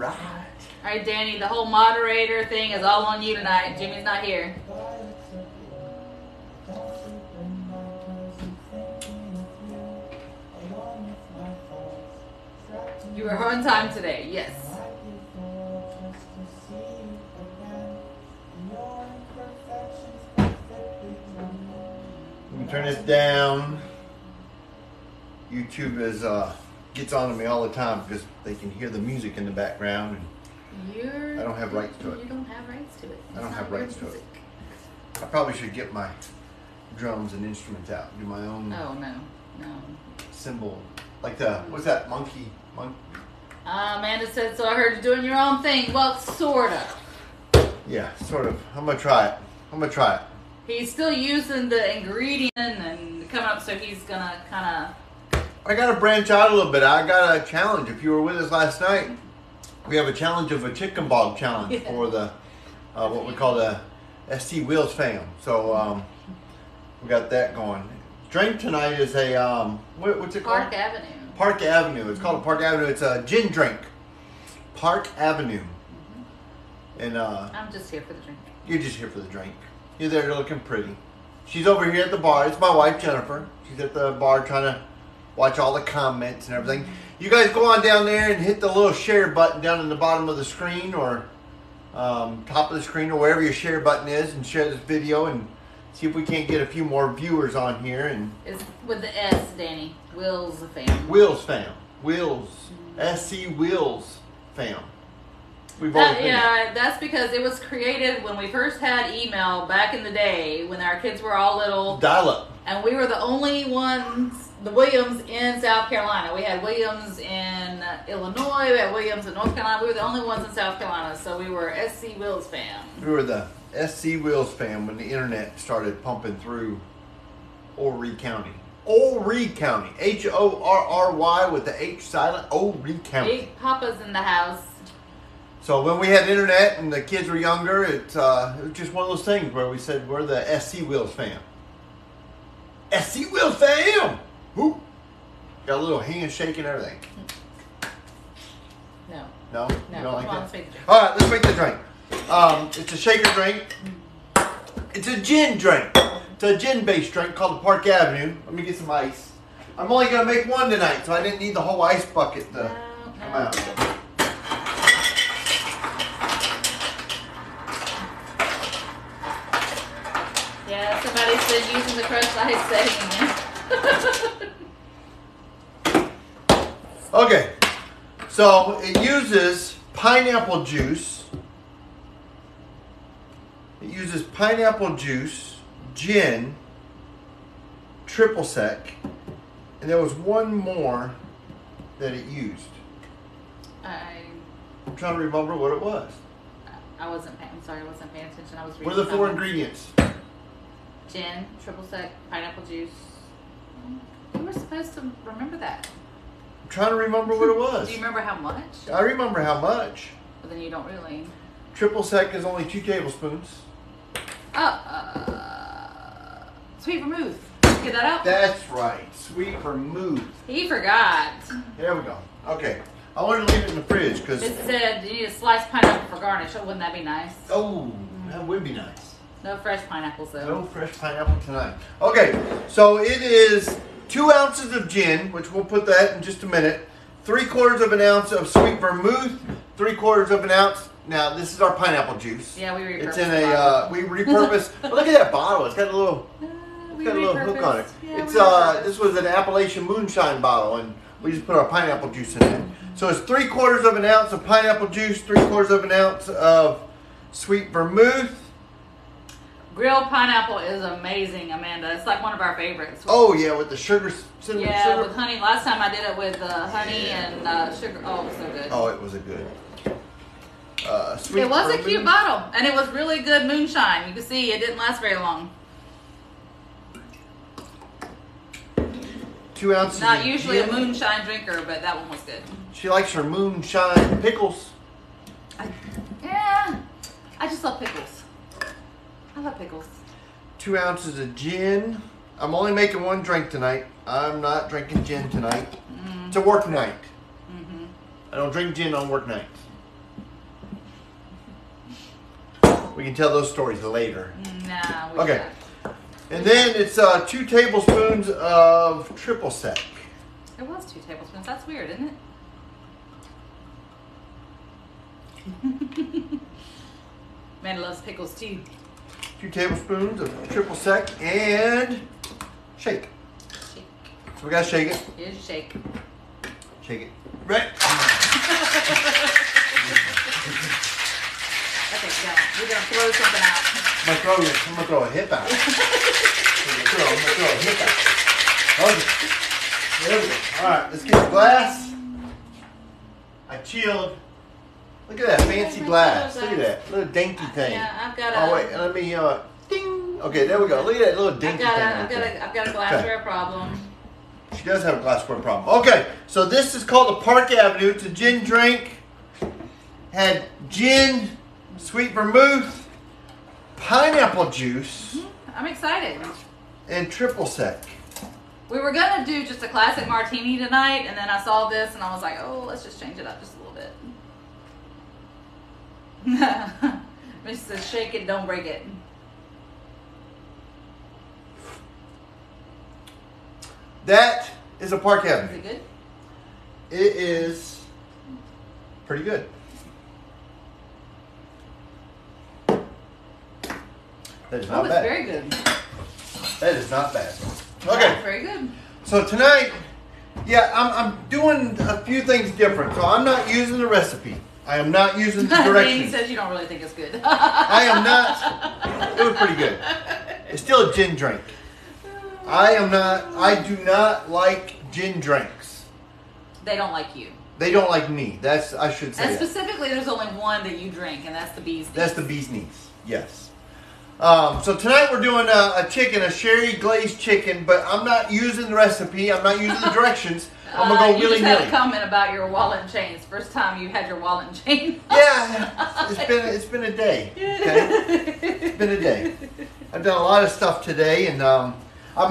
right. All right, Danny, the whole moderator thing is all on you tonight. Jimmy's not here. You were on time today, yes. Let me turn this down. YouTube is gets on to me all the time because they can hear the music in the background. And I don't have rights to it. You don't have rights to it. I don't have rights to it. I probably should get my drums and instruments out. Do my own Oh, no. cymbal. Like the, what's that, monkey? Amanda said, so I heard you doing your own thing. Well, sort of. Yeah, sort of. I'm going to try it. He's still using the ingredient and coming up, so he's going to kind of... I got to branch out a little bit. I got a challenge. If you were with us last night, we have a challenge of a chicken bog challenge for the, what we call the SC Wheels fam. So we got that going. Drink tonight is a, what's it called? Park Avenue. Park Avenue. It's called a Park Avenue. It's a gin drink. Park Avenue. Mm-hmm. And I'm just here for the drink. You're just here for the drink. You're there looking pretty. She's over here at the bar. It's my wife, Jennifer. She's at the bar trying to watch all the comments and everything. You guys go on down there and hit the little share button down in the bottom of the screen or top of the screen or wherever your share button is and share this video and see if we can't get a few more viewers on here. And It's with the S, Danny. Will's fam. Wheels fam. Wheels. SC Wheels fam. We've always been there. That's because it was created when we first had email back in the day when our kids were all little. Dial up. And we were the only ones, the Williams in South Carolina. We had Williams in Illinois. We had Williams in North Carolina. We were the only ones in South Carolina. So we were SC Wills fam. We were the SC Wheels fam when the internet started pumping through Horry County. Horry County. Horry with the H silent. Horry County. Big Papa's in the house. So when we had internet and the kids were younger, it was just one of those things where we said we're the SC Wheels fam. SC Wheels fam! Whoop! Got a little handshake and everything. No. No? No. You don't like Come on, that? let's make the drink. All right, let's make the drink. It's a shaker drink. It's a gin drink. It's a gin-based drink called the Park Avenue. Let me get some ice. I'm only going to make one tonight, so I didn't need the whole ice bucket to come out. Yeah, somebody said using the crushed ice setting. Okay, so it uses pineapple juice. It uses pineapple juice, gin, triple sec, and there was one more that it used. I'm trying to remember what it was. I wasn't paying attention. I was reading. What are the four comments. ingredients? Gin, triple sec, pineapple juice. You were supposed to remember that. I'm trying to remember what it was. Do you remember how much? I remember how much. But then you don't really. Triple sec is only 2 tablespoons. Sweet vermouth. Get that out? That's right. Sweet vermouth. He forgot. There we go. Okay. I wanted to leave it in the fridge because... It said you need a sliced pineapple for garnish. Oh, wouldn't that be nice? Oh, that would be nice. No fresh pineapples, though. No fresh pineapple tonight. Okay, so it is 2 ounces of gin, which we'll put that in just a minute. 3/4 of an ounce of sweet vermouth. 3/4 of an ounce. Now, this is our pineapple juice. Yeah, we repurposed It's in a, we repurposed. But look at that bottle. It's got a little... we got a little hook on it. Yeah, It's we repurposed. this was an Appalachian moonshine bottle, and we just put our pineapple juice in it. So it's 3/4 of an ounce of pineapple juice, 3/4 of an ounce of sweet vermouth. Grilled pineapple is amazing, Amanda. It's like one of our favorites. Oh yeah, with the sugar, cinnamon Yeah, sugar. with honey. Last time I did it with honey and sugar. Oh, it was so good. Oh, it was a good. Sweet It was a vermouth. cute bottle, and it was really good moonshine. You can see it didn't last very long. 2 ounces. Not of usually gin. a moonshine drinker, but that one was good. She likes her moonshine pickles. Yeah, I just love pickles. I love pickles. 2 ounces of gin. I'm only making one drink tonight. I'm not drinking gin tonight. It's a work night. I don't drink gin on work nights. We can tell those stories later. Nah, we Okay. can't. And then it's 2 tablespoons of triple sec. It was 2 tablespoons. That's weird, isn't it? Amanda loves pickles too. 2 tablespoons of triple sec and shake. Shake. So we gotta shake it. Here's your shake. Shake it. Right. Okay, we're gonna throw something out. I'm gonna throw a hip out. I'm gonna throw a hip out. Okay. There we go. Alright, let's get the glass. I chilled. Look at that fancy glass. Look at that. Little dainty thing. Yeah, I've got Oh wait, let me ding. Okay, there we go. Look at that little dainty thing. I've got a glassware problem. She does have a glassware problem. Okay, so this is called the Park Avenue. It's a gin drink. Had gin, sweet vermouth, pineapple juice, I'm excited. and triple sec. We were gonna do just a classic martini tonight, and then I saw this and I was like, oh, let's just change it up just a little bit. Miss says, shake it, don't break it. That is a Park Is Avenue. it good? It is pretty good. That is Oh, not it's bad. very good. That is not bad. Yeah, Okay, very good. so tonight, yeah, I'm doing a few things different. So I'm not using the recipe. I am not using the Danny directions. says you don't really think it's good. I am not. It was pretty good. It's still a gin drink. I do not like gin drinks. They don't like you. They don't like me. I should say And that. specifically, there's only one that you drink, and that's the bee's knees. That's the bee's knees. Yes. So tonight we're doing a chicken, a sherry glazed chicken, but I'm not using the recipe. I'm not using the directions. I'm gonna go You willy just had a nilly. comment about your wallet and chains. First time you had your wallet and chain. Yeah, it's been a day. Okay, it's been a day. I've done a lot of stuff today, and I'm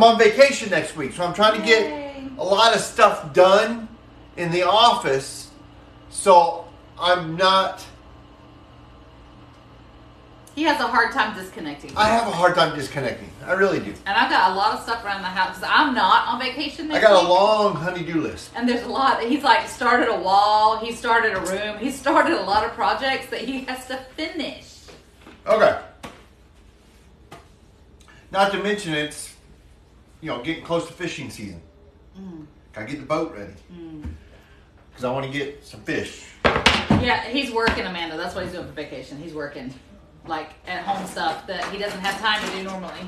on vacation next week, so I'm trying to get Yay. a lot of stuff done in the office. So I'm not. He has a hard time disconnecting. I have a hard time disconnecting. I really do. And I've got a lot of stuff around the house because I'm not on vacation I next got a week. long honey-do list. And there's a lot. He's like started a wall. He started a room. He started a lot of projects that he has to finish. Okay. Not to mention it's, getting close to fishing season. Gotta get the boat ready. Because I want to get some fish. Yeah, he's working, Amanda. That's what he's doing for vacation. He's working, like at home stuff that he doesn't have time to do normally.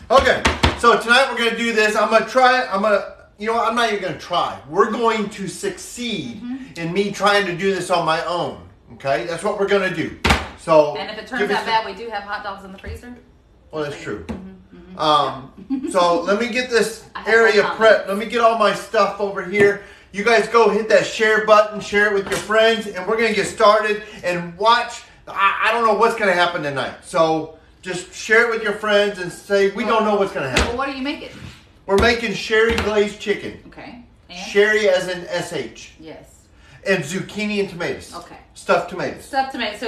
Okay, so tonight we're gonna do this. I'm gonna try it. I'm not even gonna try. We're going to succeed in me trying to do this on my own. Okay, that's what we're gonna do. So, And if it turns give us out bad, we do have hot dogs in the freezer. well, that's true. So let me get this I have area no comment. prepped. Let me get all my stuff over here. You guys go hit that share button, share it with your friends, and we're gonna get started and watch. I don't know what's gonna happen tonight, so just share it with your friends and say we don't know what's gonna happen. Well, what are you making? We're making sherry glazed chicken. Okay. And? Sherry as in SH. Yes. And zucchini and tomatoes. Okay. Stuffed tomatoes. Stuffed tomatoes. So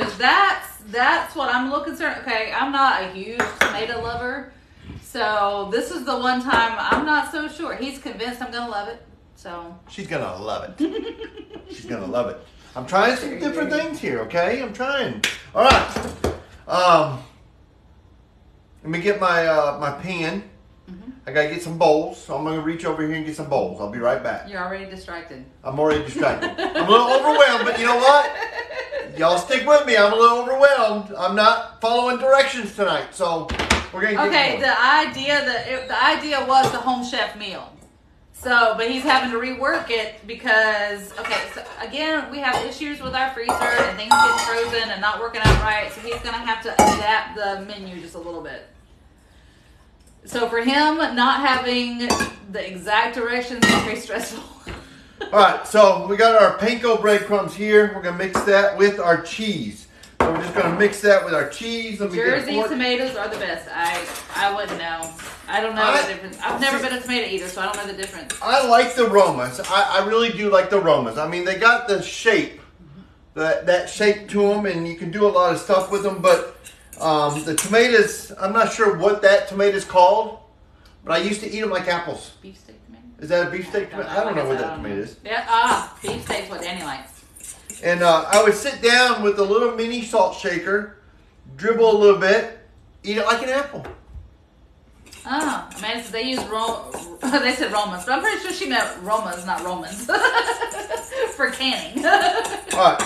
that's what I'm a little concerned. Okay, I'm not a huge tomato lover. So this is the one time I'm not so sure. He's convinced I'm gonna love it. So She's gonna love it. She's gonna love it. I'm trying some different things here, okay? I'm trying. All right. Let me get my my pan. I gotta get some bowls, so I'm gonna reach over here and get some bowls. I'll be right back. you're already distracted. I'm already distracted. I'm a little overwhelmed, but you know what? Y'all stick with me. I'm a little overwhelmed. I'm not following directions tonight, so we're gonna get Okay, going. the idea was the home chef meal. So, but he's having to rework it because, okay, so again, we have issues with our freezer and things getting frozen and not working out right. So he's going to have to adapt the menu just a little bit. So for him, not having the exact directions is very stressful. All right, so we got our panko breadcrumbs here. We're gonna mix that with our cheese. So we're just gonna mix that with our cheese. Let me get a Jersey fork. tomatoes are the best. I wouldn't know. I don't know the difference. I've never been a tomato eater, so I don't know the difference. I like the aromas. I really do like the aromas. I mean, they got the shape that shape to them, and you can do a lot of stuff with them. But the tomatoes, I'm not sure what that tomato's called, but I used to eat them like apples. Beefsteak tomato? Is that a beefsteak tomato? I don't know what that tomato is. Yeah, beefsteak's what Danny likes. And I would sit down with a little mini salt shaker, dribble a little bit, eat it like an apple. Oh, Amanda says they use they said Romans, but I'm pretty sure she meant Romas, not Romans, for canning. All right,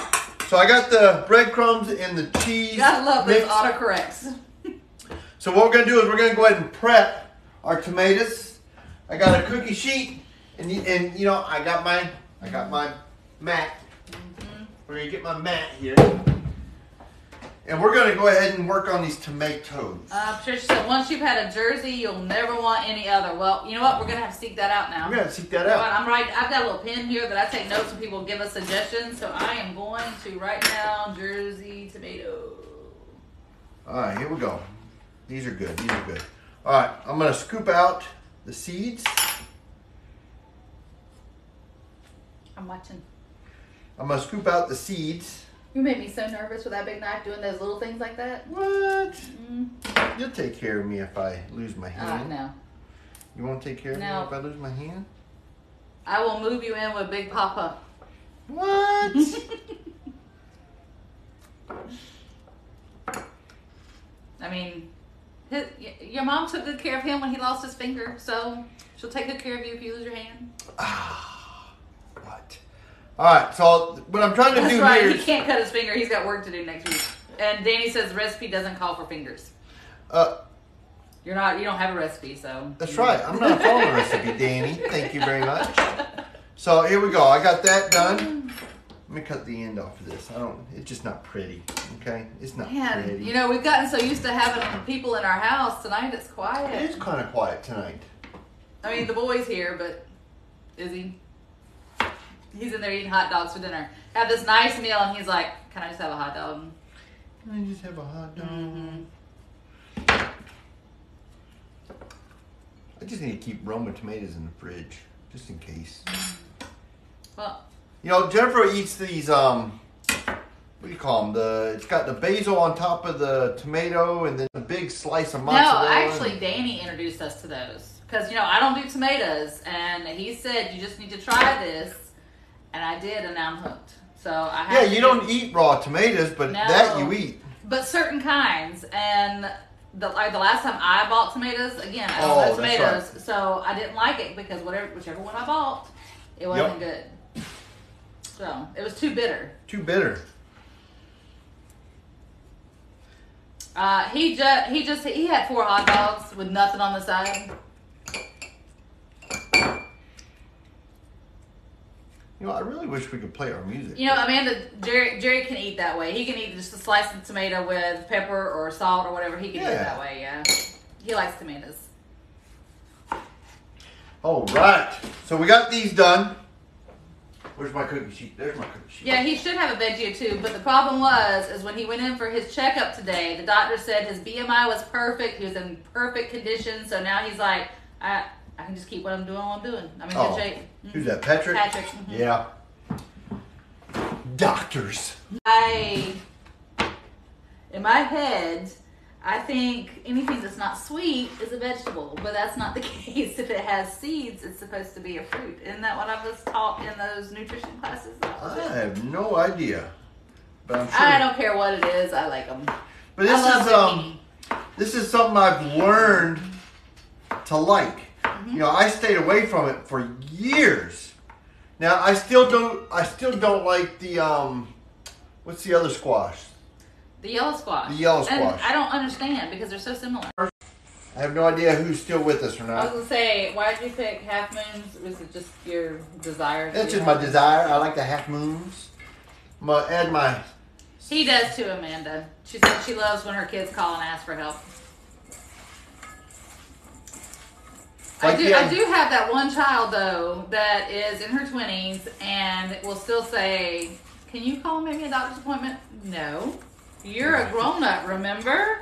so I got the breadcrumbs and the cheese. I love this mixed. autocorrects. So what we're gonna do is we're gonna go ahead and prep our tomatoes. I got a cookie sheet, and you know I got my mat. We're gonna get my mat here. And we're going to go ahead and work on these tomatoes. Patricia said, once you've had a Jersey, you'll never want any other. Well, you know what? We're going to have to seek that out now. We're going to seek that out. I've got a little pen here that I take notes when people give us suggestions. So I am going to write down Jersey tomato. All right, here we go. These are good. These are good. All right, I'm going to scoop out the seeds. I'm watching. I'm going to scoop out the seeds. You made me so nervous with that big knife doing those little things like that. What? You'll take care of me if I lose my hand. No. You won't take care of me if I lose my hand? I will move you in with Big Papa. What? I mean, your mom took good care of him when he lost his finger, so she'll take good care of you if you lose your hand. What? All right, so what I'm trying to do here He can't cut his finger. He's got work to do next week. And Danny says the recipe doesn't call for fingers. You don't have a recipe, so. That's right. I'm not following a recipe, Danny. Thank you very much. So here we go. I got that done. Let me cut the end off of this. It's just not pretty. Okay? It's not pretty. You know, we've gotten so used to having people in our house. Tonight it's quiet. It is kind of quiet tonight. I mean, the boy's here, but is he? He's in there eating hot dogs for dinner. Have this nice meal, and he's like, "Can I just have a hot dog?" Can I just have a hot dog? Mm-hmm. I just need to keep Roma tomatoes in the fridge, just in case. Well, you know, Jennifer eats these. What do you call them? It's got the basil on top of the tomato, and then a big slice of mozzarella. No, actually, Danny introduced us to those because I don't do tomatoes, and he said you just need to try this. And I did, and now I'm hooked. So I have. Yeah, you don't eat raw tomatoes, but that you eat. But certain kinds, and the last time I bought tomatoes, again, I don't know tomatoes, right. So I didn't like it because whichever one I bought, it wasn't good. So it was too bitter. Too bitter. He had 4 hot dogs with nothing on the side. You know, I really wish we could play our music. You know, Amanda, Jerry can eat that way. He can eat just a slice of tomato with pepper or salt or whatever. He can eat it that way, yeah. He likes tomatoes. All right. So we got these done. Where's my cookie sheet? There's my cookie sheet. Yeah, he should have a veggie too, but the problem is when he went in for his checkup today, the doctor said his BMI was perfect. He was in perfect condition. So now he's like, I can just keep what I'm doing I'm in good shape. Who's that, Patrick? Patrick. Mm-hmm. Yeah. Doctors. In my head, I think anything that's not sweet is a vegetable, but that's not the case. If it has seeds, it's supposed to be a fruit. Isn't that what I was taught in those nutrition classes? I have no idea, but I'm sure. I don't care what it is. I like them. But this is something I've learned to like. Mm-hmm. You know, I stayed away from it for years. Now I still don't like the what's the other squash? The yellow squash. The yellow squash. And I don't understand because they're so similar. I have no idea who's still with us or not. I was gonna say, why did you pick half moons? Was it just your desire? That's just my desire. I like the half moons. I'm gonna add my. He does too, Amanda. She said she loves when her kids call and ask for help. I do have that one child though that is in her 20s and will still say, "Can you call and make me a doctor's appointment?" No, you're a grown up. Remember?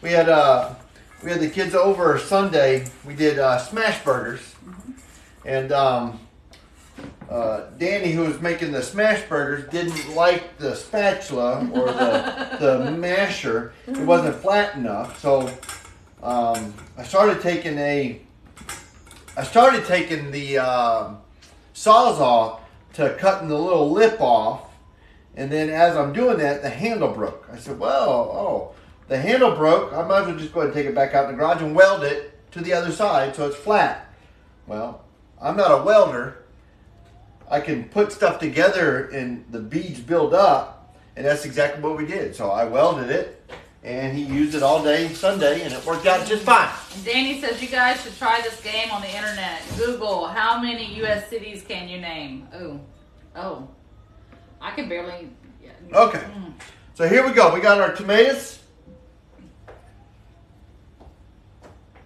We had the kids over Sunday. We did smash burgers, and Danny, who was making the smash burgers, didn't like the spatula or the masher. It wasn't flat enough, so I started taking the Sawzall to cutting the little lip off, and then as I'm doing that, the handle broke. I said, well, the handle broke. I might as well just go ahead and take it back out in the garage and weld it to the other side so it's flat. Well, I'm not a welder. I can put stuff together and the beads build up, and that's exactly what we did. So I welded it, and he used it all day Sunday, and it worked out just fine. Danny says you guys should try this game on the internet. Google, how many U.S. cities can you name? Oh, I can barely. Yeah. Okay, so here we go. We got our tomatoes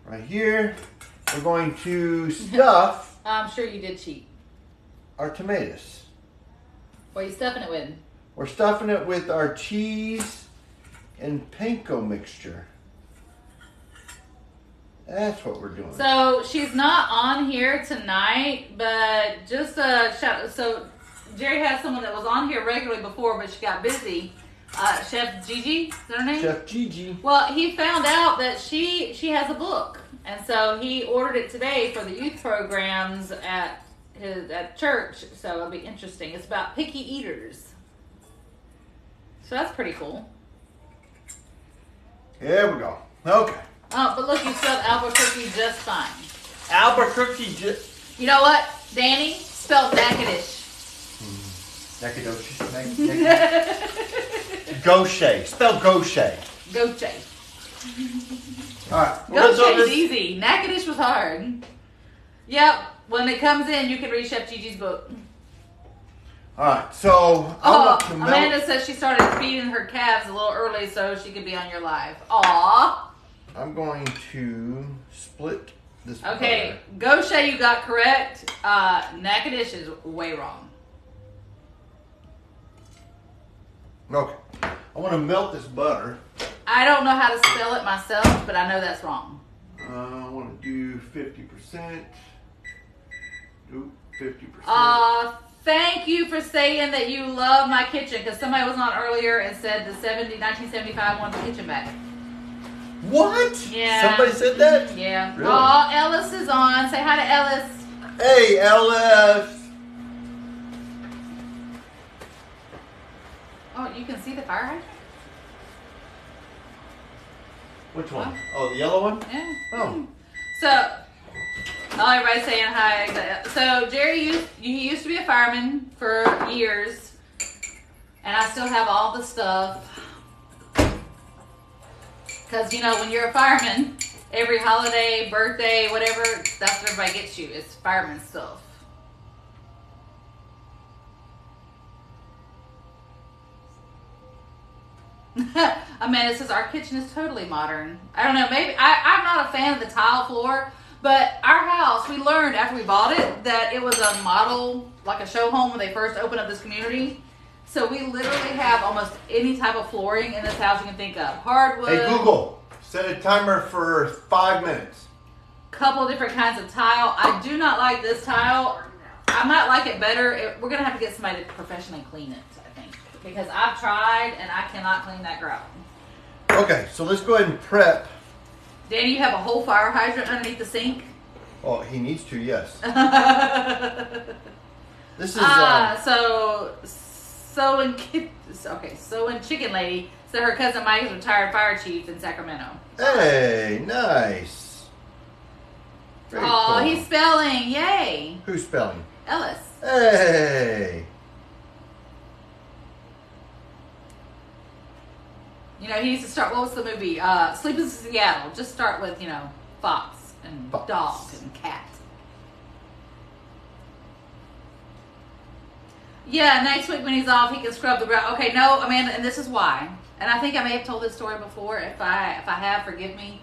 right here. We're going to stuff I'm sure you did cheat. our tomatoes. What are you stuffing it with? We're stuffing it with our cheese and panko mixture. That's what we're doing. So she's not on here tonight, but just a shout. So Jerry has someone that was on here regularly before, but she got busy. Chef Gigi, is that her name? Chef Gigi. Well, he found out that she has a book, and so he ordered it today for the youth programs at church. So it'll be interesting. It's about picky eaters. So that's pretty cool. Here we go. Okay. Oh, but look, you spelled Albuquerque just fine. Albuquerque just. You know what, Danny? Spelled Natchitoches. Gaucher. Spell Gaucher. Goche. Alright. Gaucher's easy. Natchitoches was hard. Yep. When it comes in, you can read Chef Gigi's book. Alright, so I want to Amanda says she started feeding her calves a little early so she could be on your live. Aw. I'm going to split this. Okay, Gaucher you got correct. Natchitoches is way wrong. Okay. I want to melt this butter. I don't know how to spell it myself, but I know that's wrong. I want to do 50%. Oop, 50%. Thank you for saying that you love my kitchen, because somebody was on earlier and said the 1975 wanted the kitchen back. What? Yeah. Somebody said that? Yeah. Really? Oh, Ellis is on. Say hi to Ellis. Hey, Ellis. Oh, you can see the fire hydrant? Which one? What? Oh, the yellow one? Yeah. Oh. So, everybody's saying hi. So, Jerry, he used to be a fireman for years, and I still have all the stuff. Because, when you're a fireman, every holiday, birthday, whatever, that's what everybody gets you. It's fireman stuff. Amanda says, our kitchen is totally modern. I don't know, maybe, I'm not a fan of the tile floor, but our house, we learned after we bought it that it was a model, like a show home when they first opened up this community. So we literally have almost any type of flooring in this house you can think of. Hardwood. Hey, Google, set a timer for 5 minutes. Couple different kinds of tile. I do not like this tile. I might like it better. We're going to have to get somebody to professionally clean it, I think. Because I've tried and I cannot clean that grout. Okay, so let's go ahead and prep. Danny, you have a whole fire hydrant underneath the sink? Oh, he needs to, yes. This is... So in Chicken Lady, so her cousin Mike is a retired fire chief in Sacramento. Hey, nice. Very Oh, cool. he's spelling. Yay. Who's spelling? Ellis. Hey. He used to start, what was the movie? Sleep in Seattle. Just start with, fox and dog and cat. Yeah, next week when he's off, he can scrub the ground. Okay, no, Amanda, and this is why. And I think I may have told this story before. If I have, forgive me.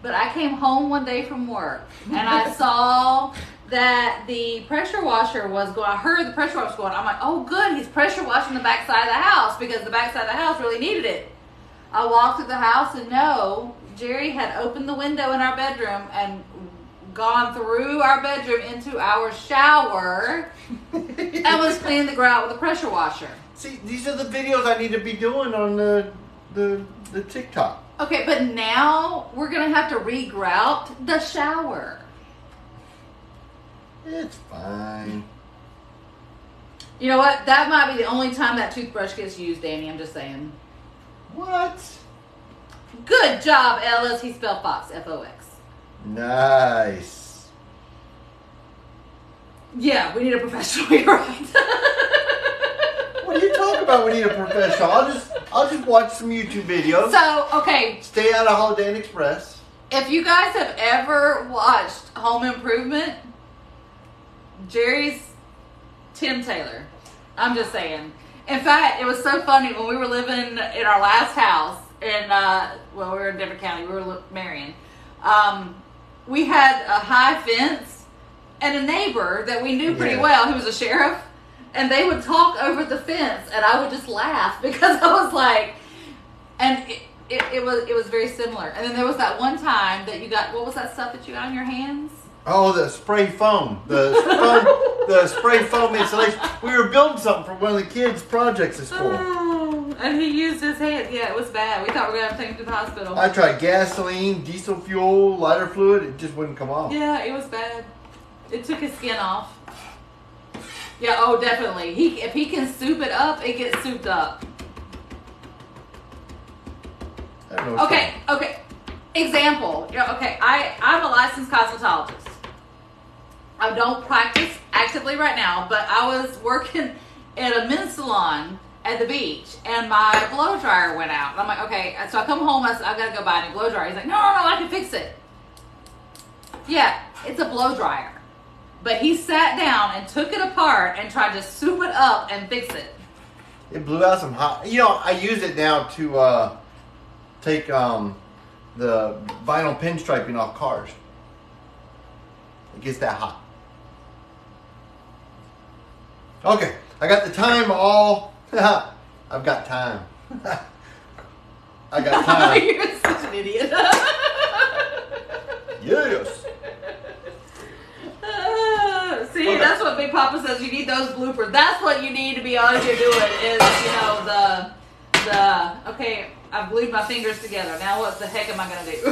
But I came home one day from work, and I saw that the pressure washer was going. I heard the pressure washer was going. I'm like, oh, good, he's pressure washing the backside of the house because the backside of the house really needed it. I walked through the house, and no, Jerry had opened the window in our bedroom and gone through our bedroom into our shower and was cleaning the grout with a pressure washer. See, these are the videos I need to be doing on the TikTok. Okay, but now we're gonna have to re-grout the shower. It's fine. You know what? That might be the only time that toothbrush gets used, Danny. I'm just saying. What? Good job, Ellis. He spelled Fox, F-O-X. Nice. Yeah, we need a professional. You're right. What are you talking about? We need a professional. I'll just watch some YouTube videos. So, okay. Stay out of Holiday Inn Express. If you guys have ever watched Home Improvement, Jerry's Tim Taylor. I'm just saying. In fact, it was so funny when we were living in our last house in, we were in a different county. We were Marion. We had a high fence and a neighbor that we knew pretty well. He was a sheriff. And they would talk over the fence, and I would just laugh because I was like, and it was very similar. And then there was that one time that you got, what was that stuff that you got on your hands? Oh, the spray foam. The spray foam insulation. We were building something for one of the kids' projects at school. Oh, and he used his hand. Yeah, it was bad. We thought we were going to have to take him to the hospital. I tried gasoline, diesel fuel, lighter fluid. It just wouldn't come off. Yeah, it was bad. It took his skin off. Yeah, oh, definitely. If he can soup it up, it gets souped up. I don't know. Okay. Example. Yeah, okay, I'm a licensed cosmetologist. I don't practice actively right now, but I was working at a men's salon at the beach, and my blow dryer went out. And I'm like, okay, so I come home, I said, I gotta go buy a new blow dryer. He's like, no, I can fix it. Yeah, it's a blow dryer. But he sat down and took it apart and tried to soup it up and fix it. It blew out some hot. You know, I use it now to take the vinyl pinstriping off cars. It gets that hot. Okay, I got the time all. I've got time. I got time. You're such an idiot. Yes. See, okay. That's what Big Papa says. You need those bloopers. That's what you need to be on here doing is, okay, I've glued my fingers together. Now what the heck am I going to do?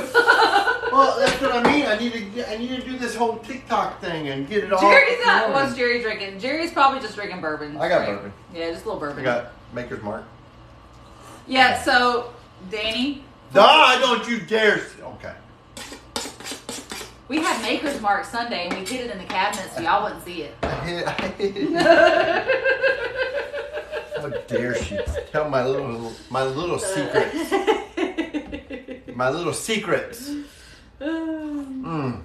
Well, that's what I mean. I need to do this whole TikTok thing and get it all. Jerry's not. What's Jerry drinking? Jerry's probably just drinking bourbon. I got bourbon. Yeah, just a little bourbon. I got Maker's Mark. Yeah, so, Danny. Don't you dare. Okay. We had Maker's Mark Sunday, and we hid it in the cabinet so y'all wouldn't see it. I hid it. How dare she tell my little secrets? My little secrets. Okay.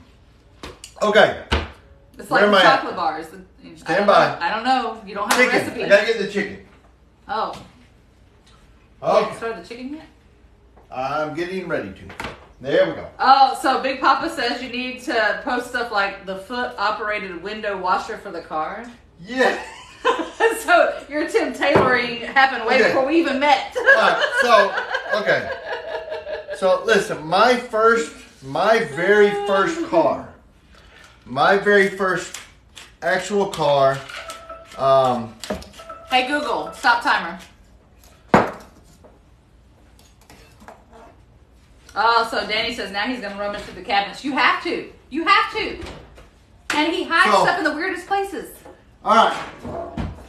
It's like the chocolate bars. Stand by. I don't know. You don't have chicken. a recipe. I gotta get the chicken. Oh. Okay. You haven't started the chicken yet? I'm getting ready to. There we go. Oh, so Big Papa says you need to post stuff like the foot-operated window washer for the car. Yeah. So your Tim Tayloring happened way before we even met. All right, so listen, my very first car, my very first actual car. Hey Google, stop timer. Oh, so Danny says now he's going to rummage through the cabinets. You have to. You have to. And he hides stuff in the weirdest places. All right.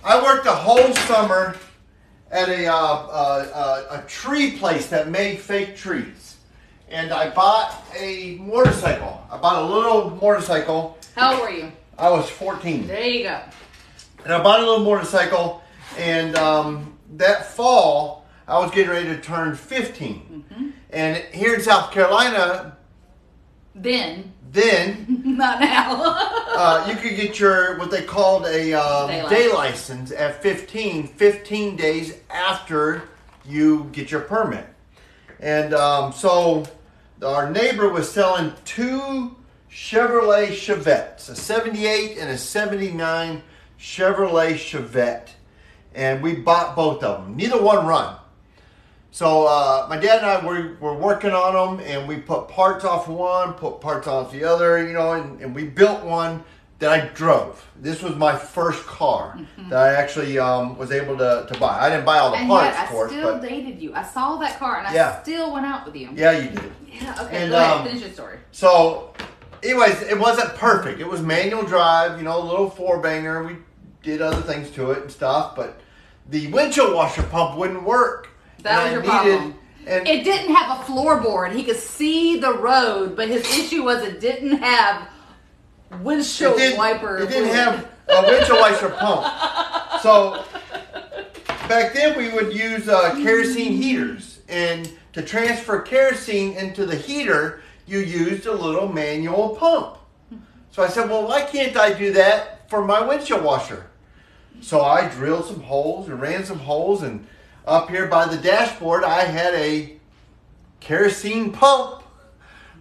I worked a whole summer at a tree place that made fake trees. And I bought a motorcycle. I bought a little motorcycle. How old were you? I was 14. There you go. And I bought a little motorcycle. And that fall, I was getting ready to turn 15. Mm-hmm. And here in South Carolina, then not now. You could get what they called a day license at 15 days after you get your permit. And so our neighbor was selling two Chevrolet Chevettes, a 78 and a 79 Chevrolet Chevette. And we bought both of them. Neither one run. So my dad and I were working on them, and we put parts off one, put parts off the other, you know, and we built one that I drove. This was my first car that I actually was able to buy. I didn't buy all the parts, of course. I still but dated you. I saw that car, and I still went out with you. Yeah, you did. Yeah, okay, And, go ahead. Finish your story. So, anyways, it wasn't perfect. It was manual drive, you know, a little four-banger. We did other things to it and stuff, but the windshield washer pump wouldn't work. That was your problem. And it didn't have a floorboard. He could see the road, but his issue was it didn't have windshield wiper. It didn't have a windshield washer pump. So back then we would use kerosene heaters, and to transfer kerosene into the heater, you used a little manual pump. So I said, well, why can't I do that for my windshield washer? So I drilled some holes and ran some holes, and up here by the dashboard, I had a kerosene pump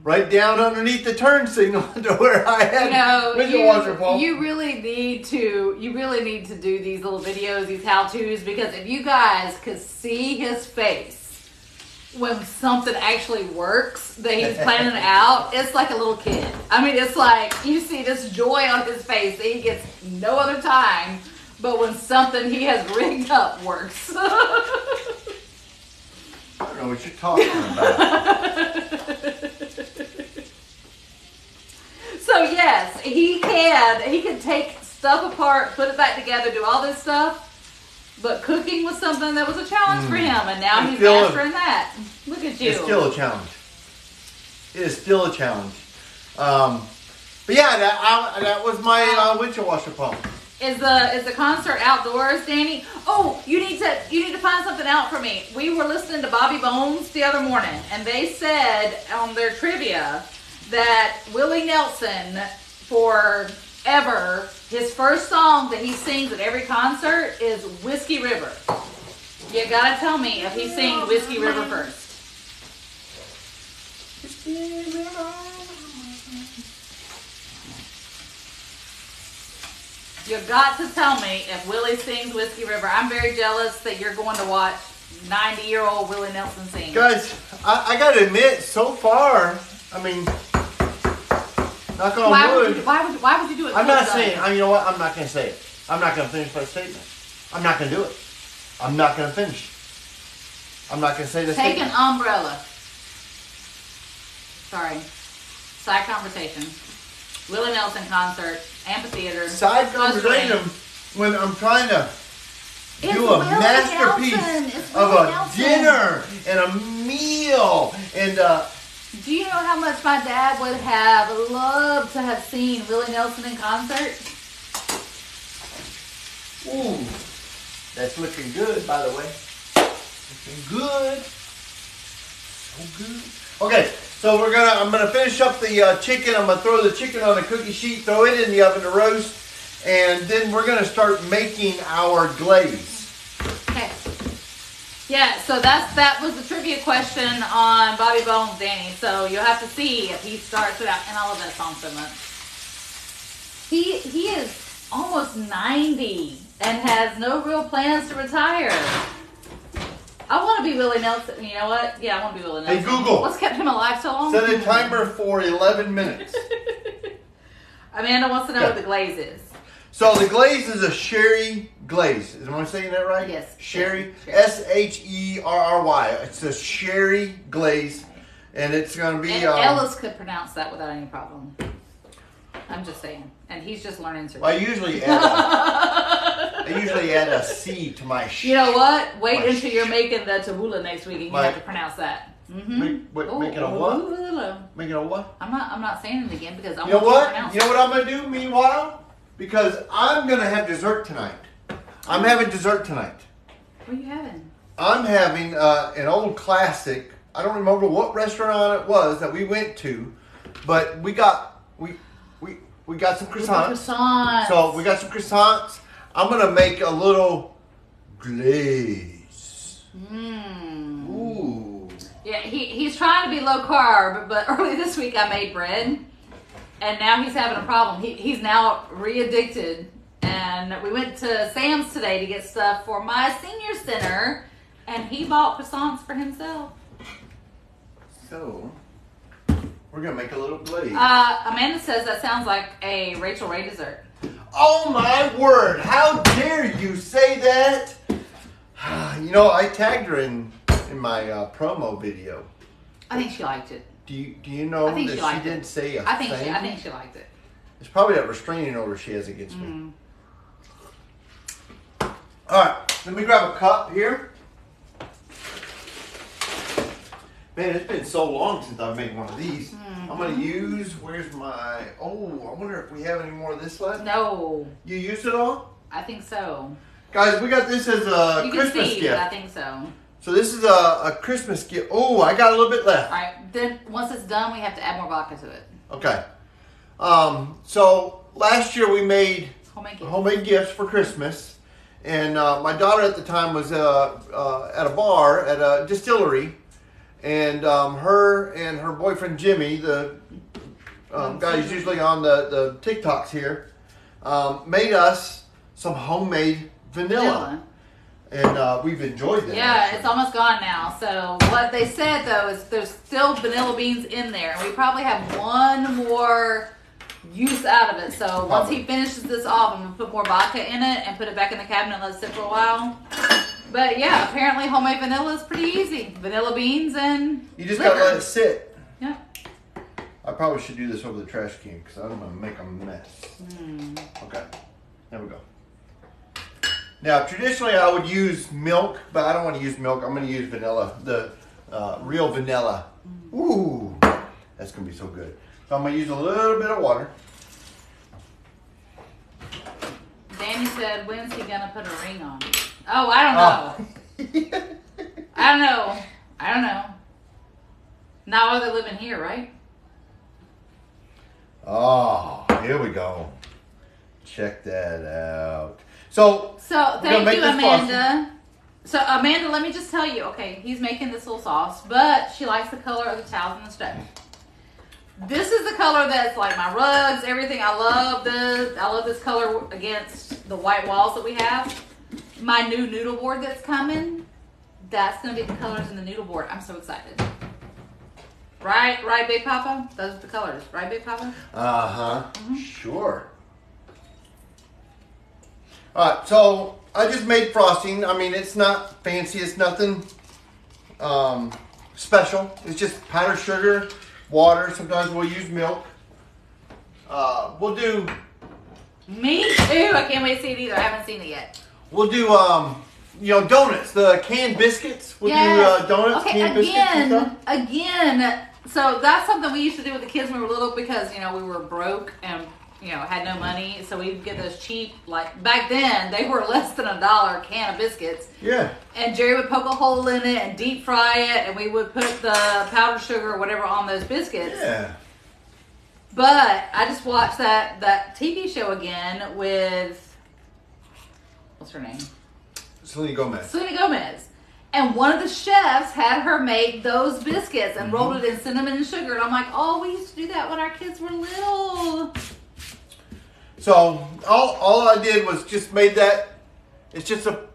right down underneath the turn signal to where I had windshield washer pump. You really need to do these little videos, these how-tos, because if you guys could see his face when something actually works that he's planning out, it's like a little kid. I mean, it's like you see this joy on his face that he gets no other time. But when something he has rigged up works. I don't know what you're talking about. So yes, he can take stuff apart, put it back together, do all this stuff. But cooking was something that was a challenge for him, and now he's mastering that. Look at you. It's still a challenge. It is still a challenge. But yeah, that was my windshield washer pump. Is the concert outdoors, Danny? Oh, you need to find something out for me. We were listening to Bobby Bones the other morning, and they said on their trivia that Willie Nelson, forever, his first song that he sings at every concert is Whiskey River. You gotta tell me if he sings Whiskey River first. You've got to tell me if Willie sings Whiskey River. I'm very jealous that you're going to watch 90-year-old Willie Nelson sing. Guys, I got to admit, so far, I mean, knock on wood. Why would you do it? I'm not saying, you know what? I'm not going to say it. I'm not going to finish my statement. I'm not going to do it. I'm not going to finish. I'm not going to say this. Take an umbrella. Sorry. Side conversation. Willie Nelson concert, amphitheater. Side conversation when I'm trying to do a masterpiece of a dinner and a meal. And do you know how much my dad would have loved to have seen Willie Nelson in concert? Ooh, that's looking good, by the way. Looking good. So good. Okay. So I'm gonna finish up the chicken. I'm gonna throw the chicken on a cookie sheet, throw it in the oven to roast, and then we're gonna start making our glaze. Okay. Yeah. So that was the trivia question on Bobby Bones, Danny. So you'll have to see if he starts it out. And I love that song so much. He is almost 90 and has no real plans to retire. I want to be Willie Nelson. You know what? Yeah, I want to be Willie Nelson. Hey, Google. What's kept him alive so long? Set a timer for 11 minutes. Amanda wants to know what the glaze is. So the glaze is a sherry glaze. Am I saying that right? Yes. Sherry. Sherry. It's a sherry glaze. And it's going to be... And Ellis could pronounce that without any problem. I'm just saying. And he's just learning to I usually add a C to my You know what? Wait until you're making the tabbouleh next week and you have to pronounce that. Mm-hmm. Making a what? Making a what? I'm not saying it again because I want to pronounce it. You know what I'm going to do meanwhile? Because I'm going to have dessert tonight. I'm having dessert tonight. What are you having? I'm having an old classic. I don't remember what restaurant it was that we went to, but we got some croissants. So we got some croissants. I'm gonna make a little glaze. Ooh. Yeah, he's trying to be low carb, but early this week I made bread, and now he's having a problem. He's now re-addicted, and we went to Sam's today to get stuff for my senior center. And he bought croissants for himself. So, we're going to make a little glaze. Amanda says that sounds like a Rachel Ray dessert. Oh my word! How dare you say that? You know, I tagged her in my promo video. I think she liked it. Do you know that she didn't say a thing? I think she liked it. It's probably that restraining order she has against me. All right, let me grab a cup here. Man, it's been so long since I've made one of these. I'm going to use, where's my, I wonder if we have any more of this left? No. You used it all? I think so. Guys, we got this as a Christmas gift. gift. I think so. So this is a Christmas gift. Oh, I got a little bit left. All right, then once it's done, we have to add more vodka to it. Okay. So last year we made Homemade gifts for Christmas. And my daughter at the time was at a bar, at a distillery. And her and her boyfriend Jimmy, the guy who's usually on the TikToks here, made us some homemade vanilla. And we've enjoyed that. Yeah, actually. it's almost gone now. So what they said though is there's still vanilla beans in there. We probably have one more use out of it. So once he finishes this off, I'm gonna put more vodka in it and put it back in the cabinet and let it sit for a while. But yeah, apparently homemade vanilla is pretty easy. Vanilla beans and you just liquor. gotta let it sit. Yeah. I probably should do this over the trash can because I'm gonna make a mess. Okay, there we go. Now, traditionally I would use milk, but I don't want to use milk. I'm gonna use vanilla, the real vanilla. Ooh, that's gonna be so good. So I'm gonna use a little bit of water. Danny said, when's he gonna put a ring on? Oh, I don't know. I don't know. Now while they're living here, right? Oh, here we go. Check that out. So thank you, Amanda. So Amanda, let me just tell you, okay, he's making this little sauce, but she likes the color of the towels in the stove. This is the color that's like my rugs, everything. I love this color against the white walls that we have. My new noodle board that's coming, that's gonna be the colors in the noodle board. I'm so excited. Right, Big Papa? Those are the colors, right, Big Papa? Sure. All right, so I just made frosting. I mean, it's not fancy. It's nothing special. It's just powdered sugar, water. Sometimes we'll use milk. We'll do... Me too. I can't wait to see it either. I haven't seen it yet. We'll do, donuts. The canned biscuits. We'll do donuts, okay, canned biscuits and stuff. Again, so that's something we used to do with the kids when we were little because, we were broke and, had no money. So we'd get those cheap, like, back then, they were less than $1 can of biscuits. Yeah. And Jerry would poke a hole in it and deep fry it, and we would put the powdered sugar or whatever on those biscuits. Yeah. But I just watched that TV show again with, what's her name? Selena Gomez. And one of the chefs had her make those biscuits and rolled it in cinnamon and sugar. And I'm like, oh, we used to do that when our kids were little. So all I did was just made that. It's just a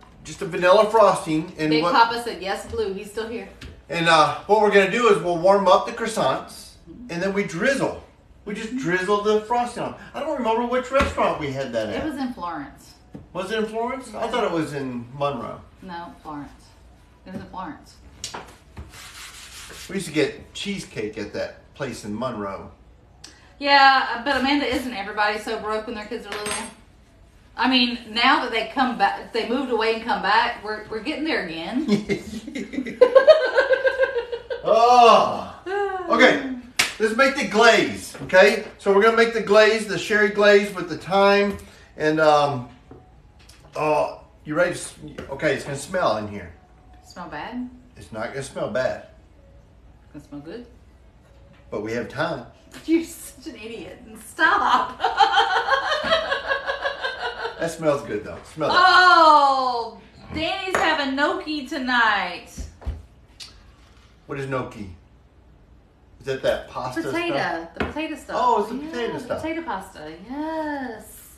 vanilla frosting. And Big Papa said yes, Blue. He's still here. And what we're gonna do is we'll warm up the croissants, and then we drizzle. We just drizzle the frosting on. I don't remember which restaurant we had that at. It was in Florence. Was it in Florence? I thought it was in Monroe. No, Florence. It was in Florence. We used to get cheesecake at that place in Monroe. Yeah, but Amanda, isn't everybody so broke when their kids are little? I mean, now that they come back, they moved away and come back, we're getting there again. Oh. Okay, let's make the glaze, okay? So we're going to make the glaze, the sherry glaze with the thyme. And, you ready? Okay, it's going to smell in here. Smell bad? It's not going to smell bad. It's going to smell good? But we have time. You're such an idiot. Stop. That smells good, though. Smell it. Oh, Danny's having gnocchi tonight. What is gnocchi? Is that pasta stuff? The potato stuff. Oh, it's the potato stuff. Potato pasta, yes.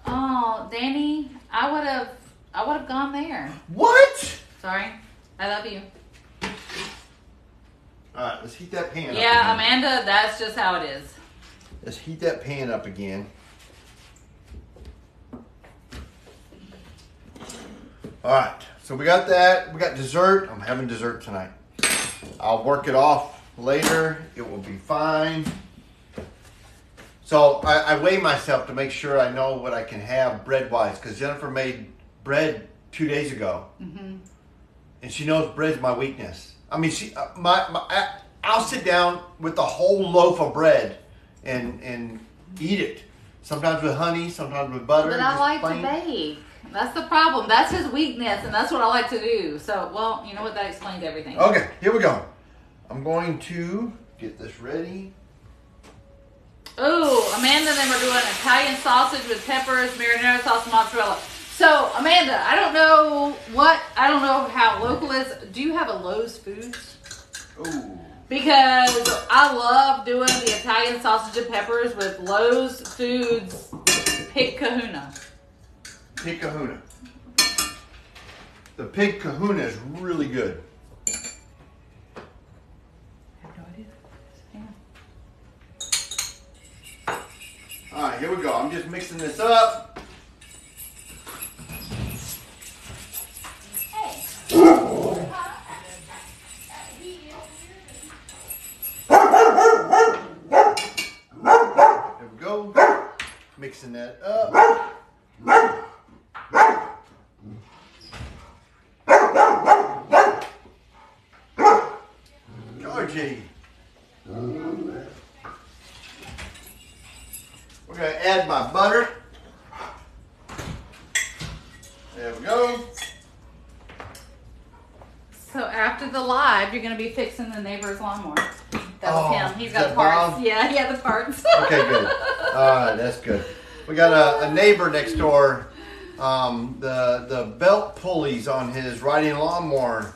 Oh, Danny, I would have gone there. What? Sorry. I love you. All right, let's heat that pan up. Yeah, again. Amanda, that's just how it is. Let's heat that pan up again. All right, so we got that. We got dessert. I'm having dessert tonight. I'll work it off later. It will be fine. So I weigh myself to make sure I know what I can have bread-wise, because Jennifer made bread 2 days ago, and she knows bread's my weakness. I mean, I'll sit down with the whole loaf of bread and eat it. Sometimes with honey, sometimes with butter. But I like to bake. That's the problem. That's his weakness, and that's what I like to do. So, well, you know what? That explains everything. Okay, here we go. I'm going to get this ready. Oh, Amanda and them are doing Italian sausage with peppers, marinara sauce, and mozzarella. So, Amanda, I don't know how local is. Do you have a Lowe's Foods? Ooh. Because I love doing the Italian sausage and peppers with Lowe's Foods Pig Kahuna. Pig Kahuna. The Pig Kahuna is really good. I have no idea. Yeah. All right, here we go. I'm just mixing this up. There we go. Mixing that up. Georgie. We're going to add my butter. There we go. So after the live, you're going to be fixing the neighbor's lawnmower. That was him. He's got that parts. Bob? Yeah, he had the parts. Okay, good. All right, that's good. We got a neighbor next door. The belt pulleys on his riding lawnmower.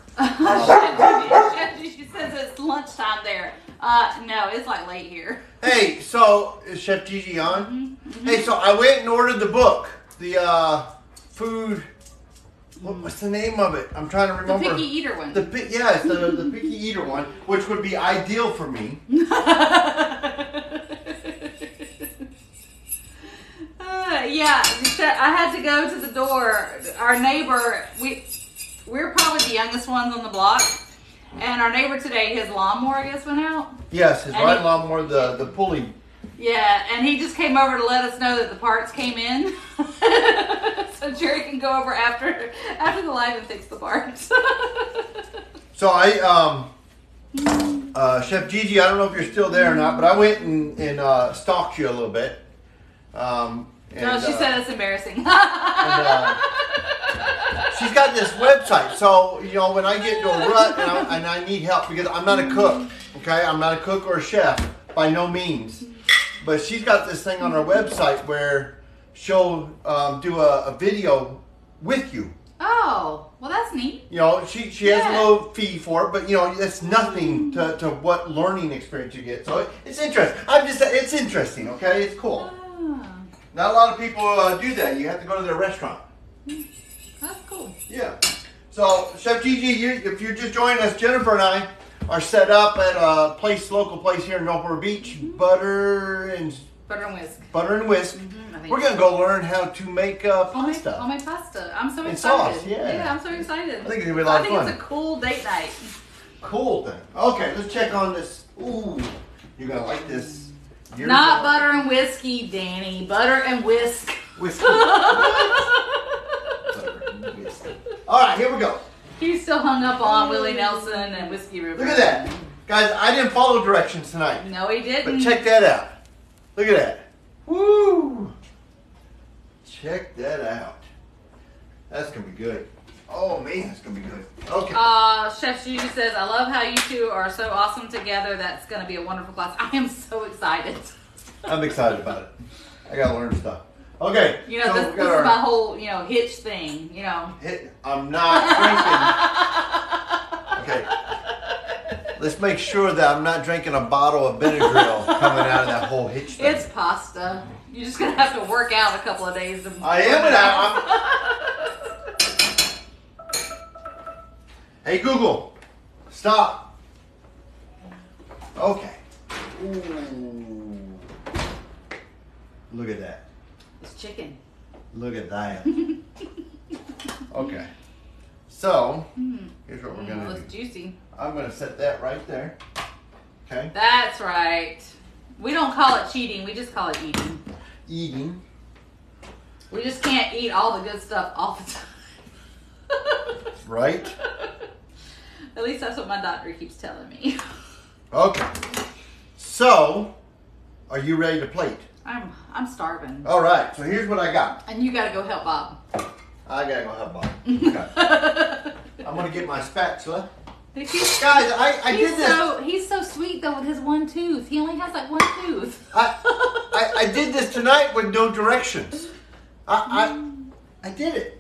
She says it's lunchtime there. No, it's like late here. Hey, so is Chef Gigi on? Hey, so I went and ordered the book, the food. What's the name of it? I'm trying to remember. The picky eater one. It's the picky eater one, which would be ideal for me. Yeah, I had to go to the door. Our neighbor, we're probably the youngest ones on the block, and our neighbor today, his lawnmower, I guess, went out. Yes, his riding lawnmower, the pulley. Yeah, and he just came over to let us know that the parts came in, so Jerry can go over after the live and fix the parts. So Chef Gigi, I don't know if you're still there or not, but I went and stalked you a little bit. No, she said it's embarrassing. She's got this website, so you know when I get into a rut and I need help because I'm not a cook, okay? I'm not a cook or a chef by no means, but she's got this thing on her website where she'll do a video with you. Oh, well, that's neat. You know, she has a little fee for it, but you know that's nothing to what learning experience you get. So it's interesting. It's interesting, okay? It's cool. Not a lot of people do that. You have to go to their restaurant. That's cool. Yeah. So, Chef Gigi, if you're just joining us, Jennifer and I are set up at a local place here in Newport Beach, Butter and Whisk. We're going to go learn how to make pasta. Homemade pasta. I'm so and excited. Sauce, yeah. I'm so excited. I think it's going to be a lot of fun. I think it's a cool date night. Cool thing. Okay, let's check on this. Ooh, you're going to like this. Not butter and whiskey, Danny. Butter and whisk. Whiskey. Butter and whiskey. All right, here we go. He's still hung up on Willie Nelson and Whiskey River. Look at that. Guys, I didn't follow directions tonight. No, he didn't. But check that out. Look at that. Woo! Check that out. That's going to be good. Oh, man, that's going to be good. Okay. Chef Judy says, I love how you two are so awesome together. That's going to be a wonderful class. I am so excited. I'm excited about it. I got to learn stuff. Okay. You know, this is my whole, hitch thing, I'm not drinking. Okay. Let's make sure that I'm not drinking a bottle of Benadryl coming out of that whole hitch thing. It's pasta. You're just going to have to work out a couple of days. I am, and Hey Google, stop. Okay. Ooh. Look at that. It's chicken. Look at that. Okay. So, here's what we're going to do. It's juicy. I'm going to set that right there. Okay. That's right. We don't call it cheating. We just call it eating. Eating. We just can't eat all the good stuff all the time. Right? At least that's what my doctor keeps telling me. Okay. So, are you ready to plate? I'm starving. All right. So here's what I got. And you gotta go help Bob. I gotta go help Bob. Okay. I'm gonna get my spatula. Guys, I did this. He's so sweet though with his one tooth. He only has like one tooth. I did this tonight with no directions. I did it.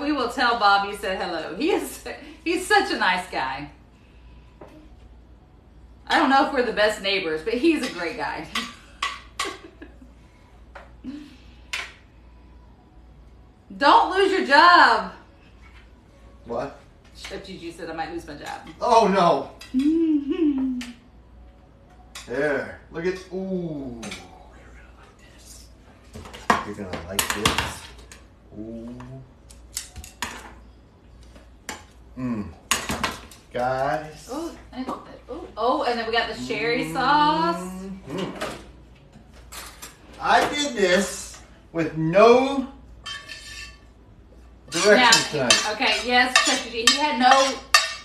We will tell Bob you said hello. He's such a nice guy. I don't know if we're the best neighbors, but he's a great guy. Don't lose your job. What? Chef Gigi said I might lose my job. Oh no. There. Look at. Ooh. You're gonna like this. You're gonna like this. Ooh. Guys. Oh, and then we got the sherry sauce. I did this with no directions tonight. Okay, yes, Chef Gigi, he had no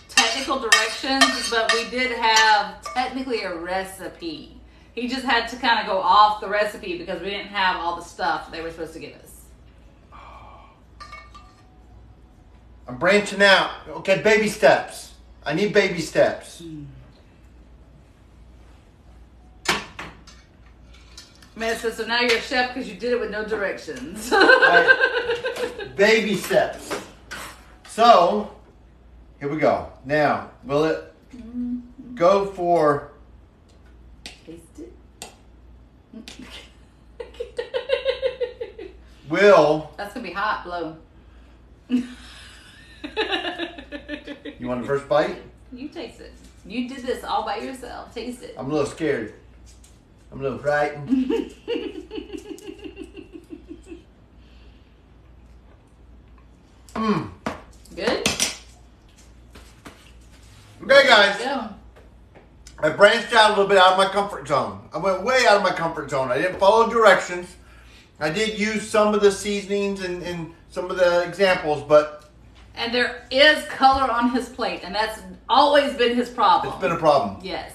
technical directions, but we did have technically a recipe. He just had to kind of go off the recipe because we didn't have all the stuff they were supposed to give us. I'm branching out. Okay, baby steps. I need baby steps. Man, so now you're a chef because you did it with no directions. Right. Baby steps. So, here we go. Now, will it go for... Taste it. Will... That's going to be hot, blow. You want the first bite? You taste it. You did this all by yourself. Taste it. I'm a little scared. I'm a little frightened. Good? Okay, guys. Go. I branched out a little bit out of my comfort zone. I went way out of my comfort zone. I didn't follow directions. I did use some of the seasonings and some of the examples, but... And there is color on his plate, and that's always been his problem. It's been a problem. Yes.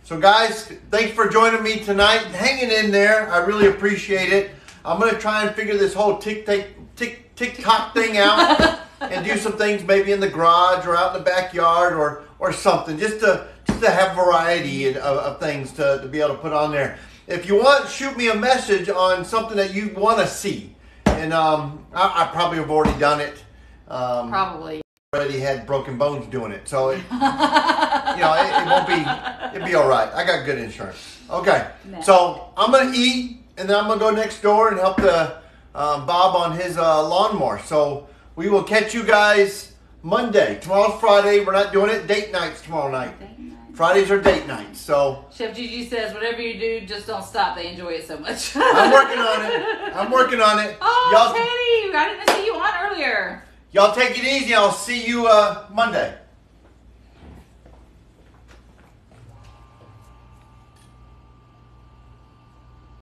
So guys, thanks for joining me tonight. Hanging in there. I really appreciate it. I'm going to try and figure this whole TikTok thing out and do some things maybe in the garage or out in the backyard or something just to have variety of things to be able to put on there. If you want, shoot me a message on something that you want to see. And I probably have already done it. Probably. Already had broken bones doing it, so it, it won't be. It'll be all right. I got good insurance. Okay, so I'm gonna eat, and then I'm gonna go next door and help the Bob on his lawnmower. So we will catch you guys Monday. Tomorrow's Friday. We're not doing it. Date nights tomorrow night. Fridays are date nights. So Chef Gigi says, whatever you do, just don't stop. They enjoy it so much. I'm working on it. I'm working on it. Oh, Teddy, I didn't see you on earlier. Y'all take it easy. I'll see you Monday.